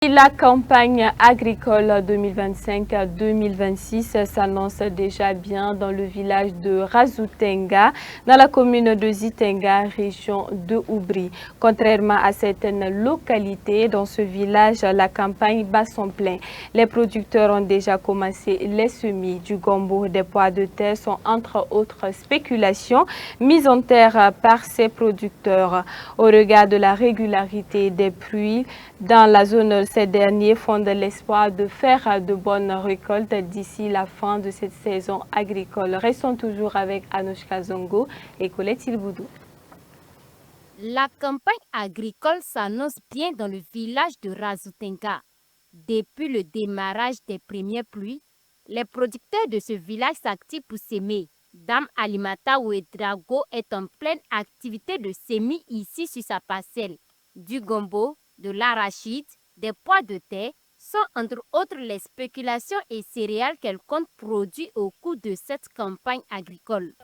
La campagne agricole 2025-2026 s'annonce déjà bien dans le village de Razoutenga, dans la commune de Zitenga, région de Oubri. Contrairement à certaines localités, dans ce village, la campagne bat son plein. Les producteurs ont déjà commencé les semis. Du gombo, des pois de terre sont entre autres spéculations mises en terre par ces producteurs. Au regard de la régularité des pluies dans la zone, ces derniers fondent l'espoir de faire de bonnes récoltes d'ici la fin de cette saison agricole. Restons toujours avec Anouchka Zongo et Colette Ilboudou. La campagne agricole s'annonce bien dans le village de Razoutenga. Depuis le démarrage des premières pluies, les producteurs de ce village s'activent pour s'aimer. Dame Alimata Ouedrago est en pleine activité de semis ici sur sa parcelle. Du gombo, de l'arachide, des pois de terre sont entre autres les spéculations et céréales qu'elle compte produire au cours de cette campagne agricole.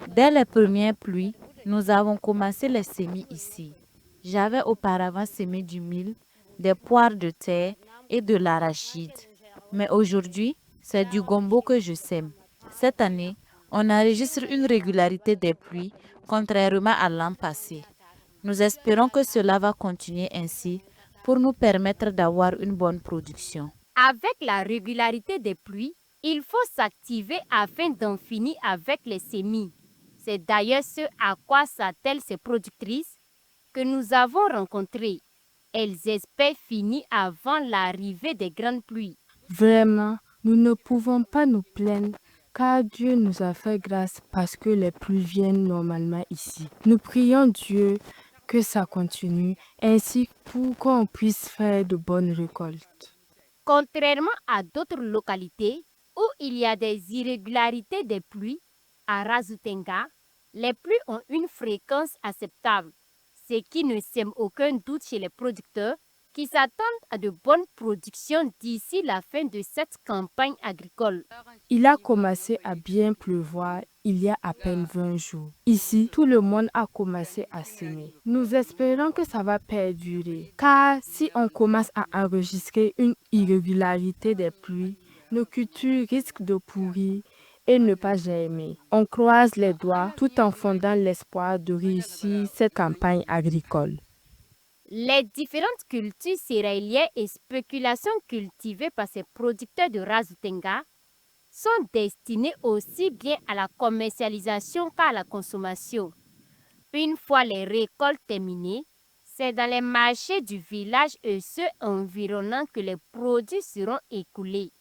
Dès les premières pluies, nous avons commencé les semis ici. J'avais auparavant semé du mil, des poires de terre et de l'arachide. Mais aujourd'hui, c'est du gombo que je sème. Cette année, on enregistre une régularité des pluies, contrairement à l'an passé. Nous espérons que cela va continuer ainsi pour nous permettre d'avoir une bonne production. Avec la régularité des pluies, il faut s'activer afin d'en finir avec les semis. C'est d'ailleurs ce à quoi s'attellent ces productrices que nous avons rencontrées. Elles espèrent finir avant l'arrivée des grandes pluies. Vraiment, nous ne pouvons pas nous plaindre car Dieu nous a fait grâce parce que les pluies viennent normalement ici. Nous prions Dieu que ça continue ainsi pour qu'on puisse faire de bonnes récoltes. Contrairement à d'autres localités où il y a des irrégularités des pluies, à Razoutenga, les pluies ont une fréquence acceptable, ce qui ne sème aucun doute chez les producteurs qui s'attendent à de bonnes productions d'ici la fin de cette campagne agricole. Il a commencé à bien pleuvoir il y a à peine 20 jours. Ici, tout le monde a commencé à semer. Nous espérons que ça va perdurer, car si on commence à enregistrer une irrégularité des pluies, nos cultures risquent de pourrir et ne pas germer. On croise les doigts tout en fondant l'espoir de réussir cette campagne agricole. Les différentes cultures céréalières et spéculations cultivées par ces producteurs de Razoutenga sont destinées aussi bien à la commercialisation qu'à la consommation. Une fois les récoltes terminées, c'est dans les marchés du village et ceux environnants que les produits seront écoulés.